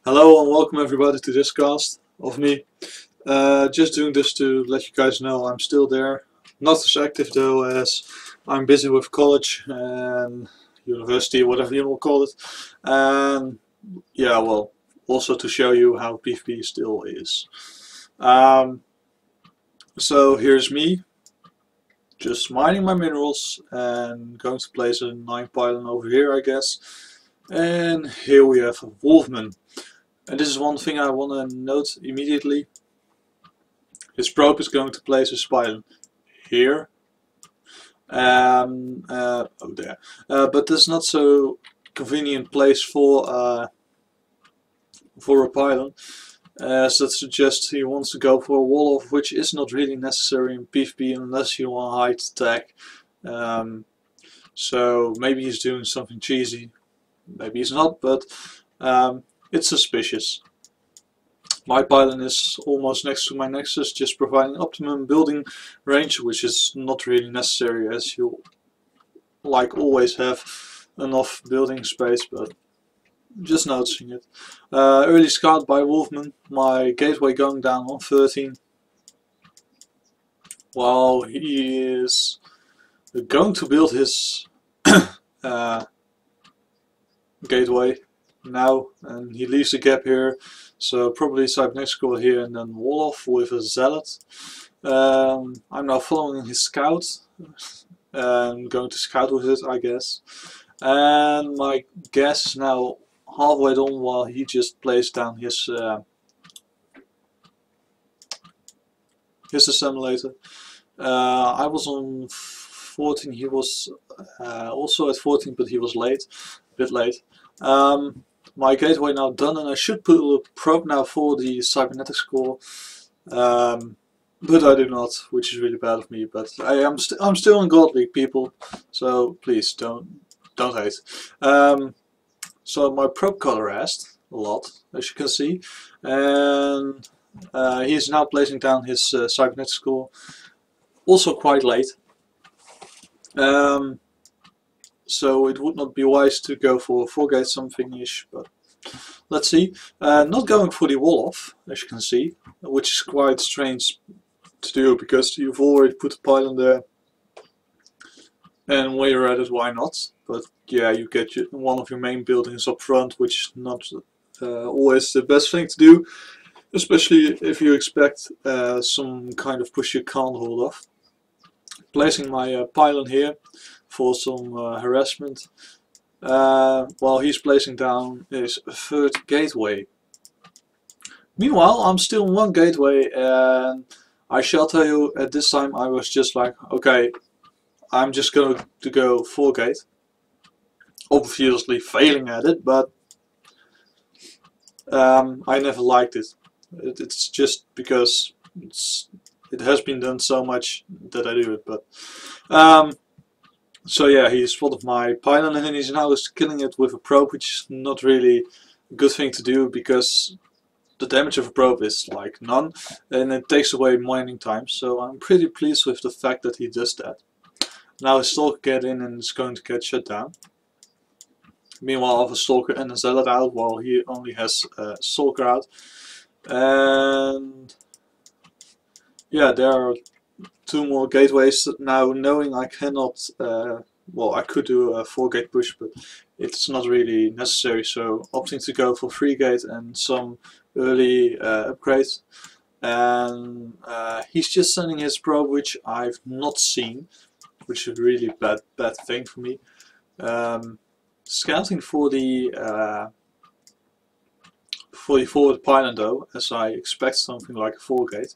Hello and welcome everybody to this cast of me. Just doing this to let you guys know I'm still there. Not as active though, as I'm busy with college and university, whatever you want to call it. And yeah, well, also to show you how PvP still is. So here's me, just mining my minerals and going to place a 9 pylon over here, I guess. And here we have WolfMan. And this is one thing I want to note immediately. His probe is going to place his pylon here. Oh there. But that's not so convenient place for a pylon. As that suggests he wants to go for a wall off, which is not really necessary in PvP unless you want high attack. So maybe he's doing something cheesy, maybe he's not, but it's suspicious. My pylon is almost next to my nexus, just providing optimum building range, which is not really necessary as you like always have enough building space, but just noticing it. Early scout by WolfMan, my gateway going down on 13. While he is going to build his gateway now, and he leaves a gap here, so probably cybernetical here and then wall off with a zealot. I'm now following his scout and going to scout with it, I guess. And my guess is now halfway done while he just placed down his assimilator. I was on 14, he was also at 14, but he was late, a bit late. My gateway now done, and I should put a probe now for the cybernetics core, but I do not, which is really bad of me. But I'm still in God League, people, so please don't hate. So my probe colorized a lot, as you can see, and he is now placing down his cybernetics core, also quite late. So it would not be wise to go for 4-gate something-ish, but let's see. Not going for the wall off, as you can see, which is quite strange to do because you've already put a pylon there. And while you're at it, why not? But yeah, you get one of your main buildings up front, which is not always the best thing to do, especially if you expect some kind of push you can't hold off. Placing my pylon here for some harassment, while he's placing down his 3rd gateway. Meanwhile, I'm still in 1 gateway, and I shall tell you, at this time I was just like, okay, I'm just going to go 4-gate. Obviously failing at it, but I never liked it. It's just because it has been done so much that I do it, but so yeah, he spotted my pylon and he's now killing it with a probe, which is not really a good thing to do because the damage of a probe is like none and it takes away mining time, so I'm pretty pleased with the fact that he does that. Now his stalker get in and it's going to get shut down. Meanwhile I have a stalker and a zealot out while he only has a stalker out. And yeah, there are 2 more gateways now, knowing I cannot, well, I could do a 4-gate push, but it's not really necessary, so opting to go for 3-gate and some early upgrades. And he's just sending his probe, which I've not seen, which is a really bad thing for me. Scouting for the forward pylon though, as I expect something like a 4-gate.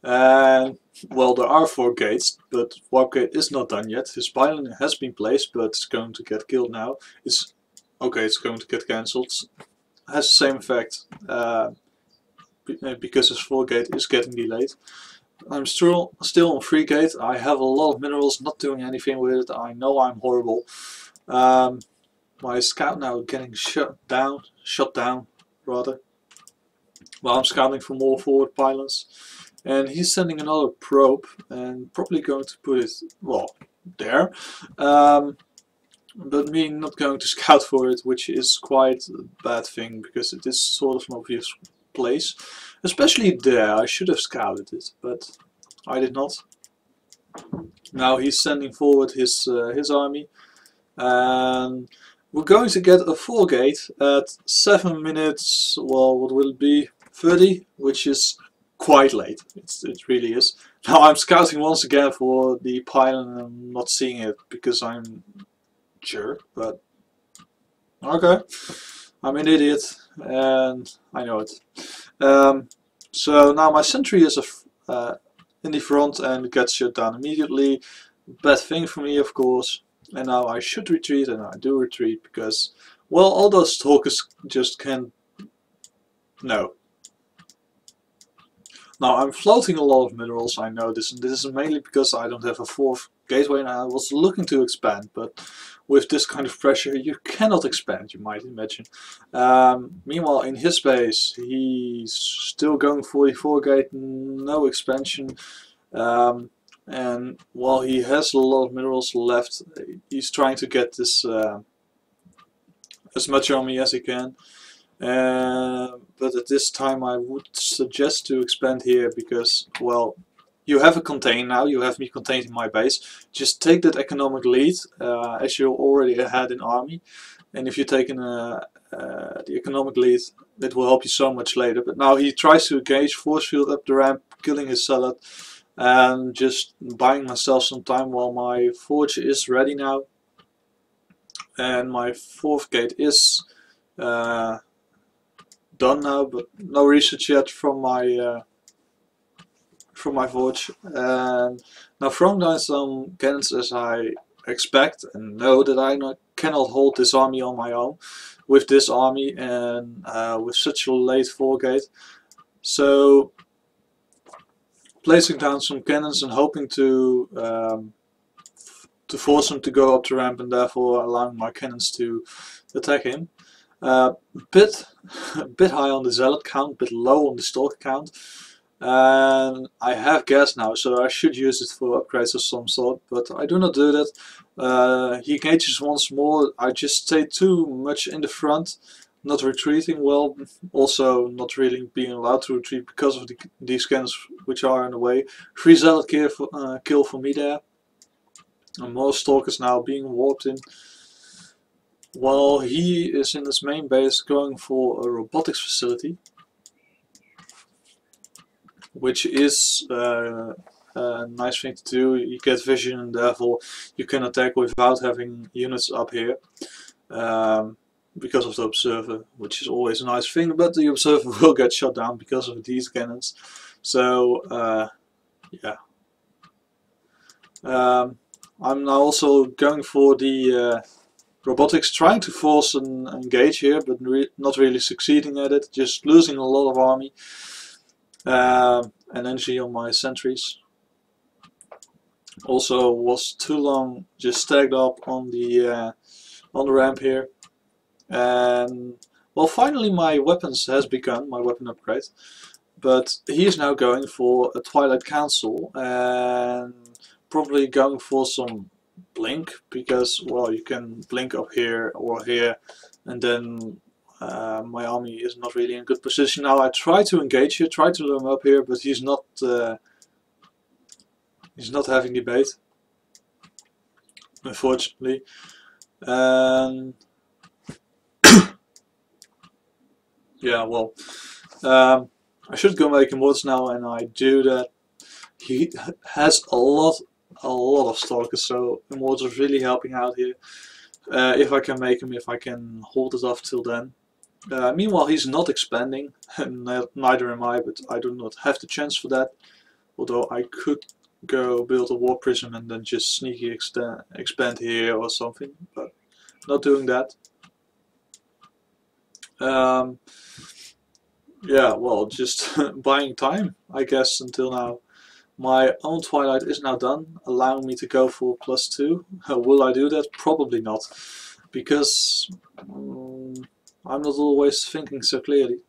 And well, there are 4 gates, but warp gate is not done yet. His pylon has been placed, but it's going to get killed now. It's okay. It's going to get cancelled. Has the same effect because his 4-gate is getting delayed. I'm still on 3-gate. I have a lot of minerals, not doing anything with it. I know I'm horrible. My scout now getting shut down rather. While I'm scouting for more forward pylons. And he's sending another probe and probably going to put it, well, there. but me not going to scout for it, which is quite a bad thing because it is sort of an obvious place. Especially there, I should have scouted it, but I did not. Now he's sending forward his army, and we're going to get a 4 gate at 7 minutes, well, what will it be, 30, which is quite late, it really is. Now I'm scouting once again for the pylon and I'm not seeing it because I'm sure, but okay, I'm an idiot and I know it. So now my sentry is in the front and gets shut down immediately. Bad thing for me, of course. And now I should retreat, and I do retreat because, well, all those stalkers just can't. No. Now I'm floating a lot of minerals, I know this, and this is mainly because I don't have a 4th gateway and I was looking to expand, but with this kind of pressure you cannot expand, you might imagine. Meanwhile in his base he's still going 44 gate, no expansion. And while he has a lot of minerals left, he's trying to get this as much army as he can. But at this time I would suggest to expand here because, well, you have a contain now, you have me contained in my base. Just take that economic lead as you're already ahead in army. And if you're taking the economic lead, it will help you so much later. But now he tries to engage, force field up the ramp, killing his salad. And just buying myself some time while my forge is ready now, and my 4th gate is done now, but no research yet from my forge. And now throwing down some cannons as I expect and know that I cannot hold this army on my own with this army and with such a late 4 gate. So placing down some cannons and hoping to force him to go up the ramp and therefore allowing my cannons to attack him. Bit high on the zealot count, bit low on the stalker count. And I have gas now, so I should use it for upgrades of some sort, but I do not do that. He engages once more. I just stay too much in the front, not retreating well, also not really being allowed to retreat because of these cannons which are in the way. 3 zealot kill for me there. And more stalkers now being warped in. While he is in his main base going for a robotics facility, which is a nice thing to do. You get vision and therefore you can attack without having units up here. Because of the observer, which is always a nice thing, but the observer will get shot down because of these cannons. So yeah, I'm now also going for the robotics, trying to force an engage here, but not really succeeding at it, just losing a lot of army and energy on my sentries. Also was too long just stacked up on the ramp here. And well, finally my weapons has begun, my weapon upgrade, but he is now going for a Twilight Council and probably going for some blink, because well, you can blink up here or here, and then my army is not really in good position. Now I try to engage here, try to lure him up here, but he's not having the bait, unfortunately. Yeah, well, I should go make him woods now, and I do that. He has a lot of stalkers, so Immortals is really helping out here. If I can make him, if I can hold it off till then. Meanwhile, he's not expanding, and neither am I, but I do not have the chance for that. Although I could go build a war prism and then just sneaky expand here or something, but not doing that. Yeah, well, just buying time, I guess, until now. My own Twilight is now done, allowing me to go for +2. Will I do that? Probably not, because I'm not always thinking so clearly.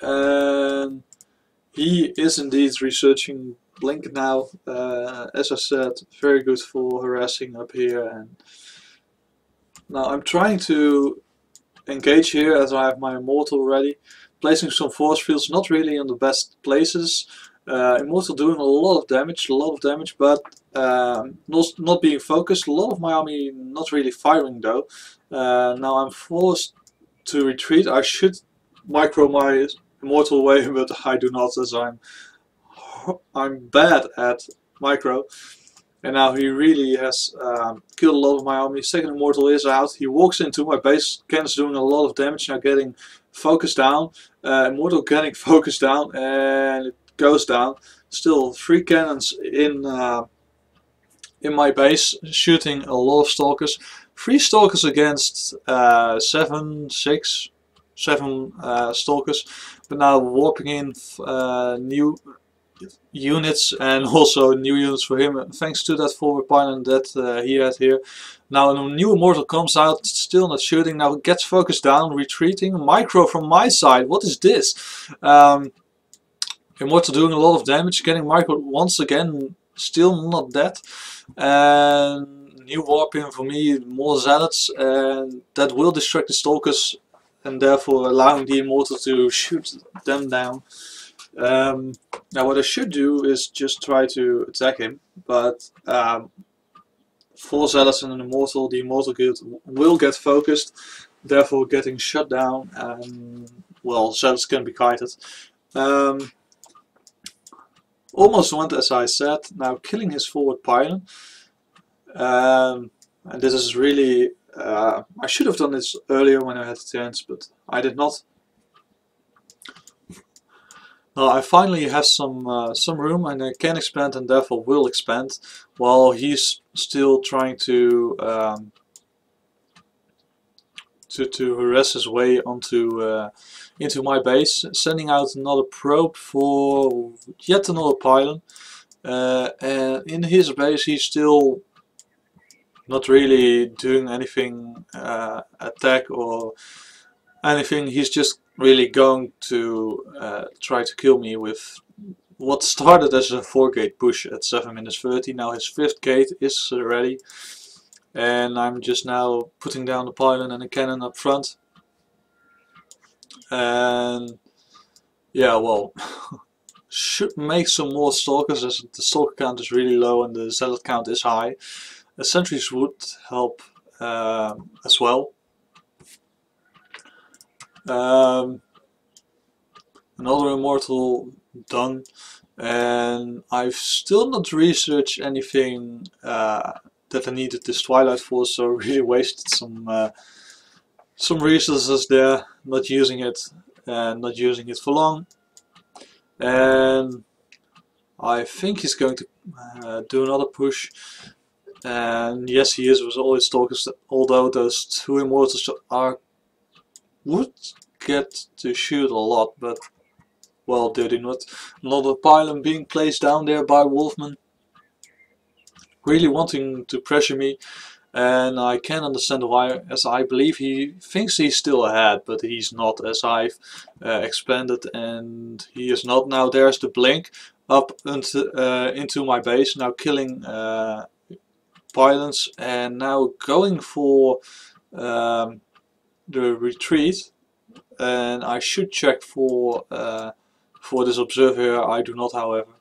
And he is indeed researching blink now. As I said, very good for harassing up here. And now I'm trying to engage here as I have my Immortal ready. Placing some force fields, not really in the best places. Immortal doing a lot of damage, but not being focused. A lot of my army not really firing though. Now I'm forced to retreat. I should micro my Immortal away, but I do not, as I'm bad at micro. And now he really has killed a lot of my army. Second Immortal is out. He walks into my base. Cannon's doing a lot of damage now, getting focused down. Immortal getting focused down, and it goes down. Still 3 cannons in my base, shooting a lot of stalkers. 3 stalkers against 7 stalkers. But now warping in new units, and also new units for him, thanks to that forward pylon that he had here. Now a new Immortal comes out, still not shooting, now gets focused down, retreating. Micro from my side, what is this? Immortal doing a lot of damage, getting micro once again, still not dead. And new warp in for me, more zealots, and that will distract the stalkers, and therefore allowing the Immortal to shoot them down. Now what I should do is just try to attack him, but 4 zealots and an Immortal, the Immortal guild will get focused, therefore getting shut down, and well, zealots can be kited. Almost went as I said, now killing his forward pylon, and this is really, I should have done this earlier when I had the chance, but I did not. Now I finally have some room, and I can expand, and therefore will expand, while he's still trying to harass his way onto into my base, sending out another probe for yet another pylon. And in his base he's still not really doing anything attack or anything. He's just really going to try to kill me with what started as a 4-gate push at 7 minutes 30. Now his 5th gate is ready, and I'm just now putting down the pylon and a cannon up front. And yeah, well, should make some more stalkers, as the stalker count is really low and the zealot count is high. Sentries would help as well. Another Immortal done, and I've still not researched anything that I needed this Twilight for, so really wasted some resources there, not using it, and not using it for long. And I think he's going to do another push, and yes, he is with all his stalkers, although those 2 Immortals would get to shoot a lot, but well, they do not. Another pylon being placed down there by WolfMan, really wanting to pressure me, and I can understand why, as I believe he thinks he's still ahead, but he's not, as I've expanded, and he is not. Now there's the blink up into my base, now killing pylons, and now going for the retreat. And I should check for this observer here. I do not, however.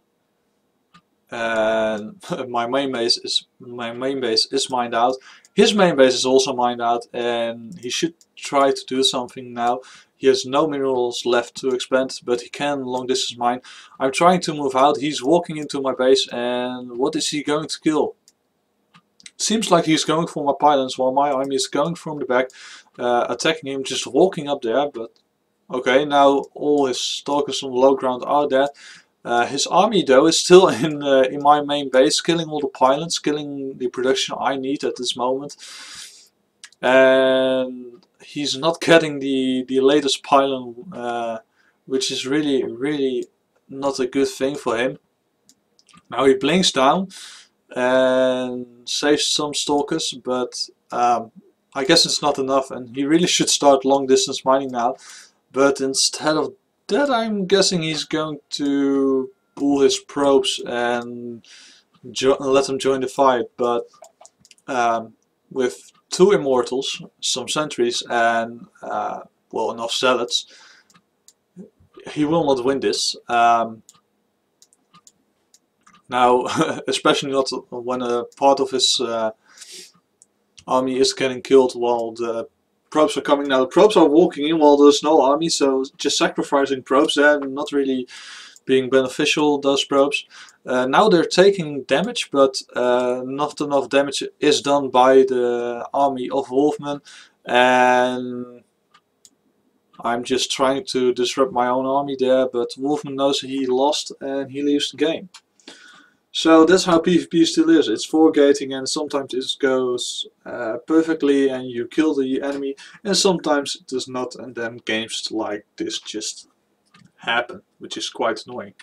And my main base is mined out. His main base is also mined out, and he should try to do something now. He has no minerals left to expand, but he can long distance mine. I'm trying to move out. He's walking into my base, and what is he going to kill? Seems like he's going for my pylons, while my army is going from the back, attacking him, just walking up there. But okay, now all his stalkers on the low ground are dead. His army though is still in my main base, killing all the pylons, killing the production I need at this moment. And he's not getting the latest pylon, which is really not a good thing for him. Now he blinks down and saves some stalkers, but I guess it's not enough, and he really should start long distance mining now. But instead of that, I'm guessing he's going to pull his probes and let him join the fight, but with 2 immortals, some sentries, and well, enough zealots, he will not win this. Now, especially not when a part of his army is getting killed while the probes are coming. Now the probes are walking in while there's no army, so just sacrificing probes there, not really being beneficial, those probes. Now they're taking damage, but not enough damage is done by the army of Wolfman, and I'm just trying to disrupt my own army there, but Wolfman knows he lost and he leaves the game. So that's how PvP still is. It's 4 gating, and sometimes it goes perfectly and you kill the enemy, and sometimes it does not, and then games like this just happen, which is quite annoying.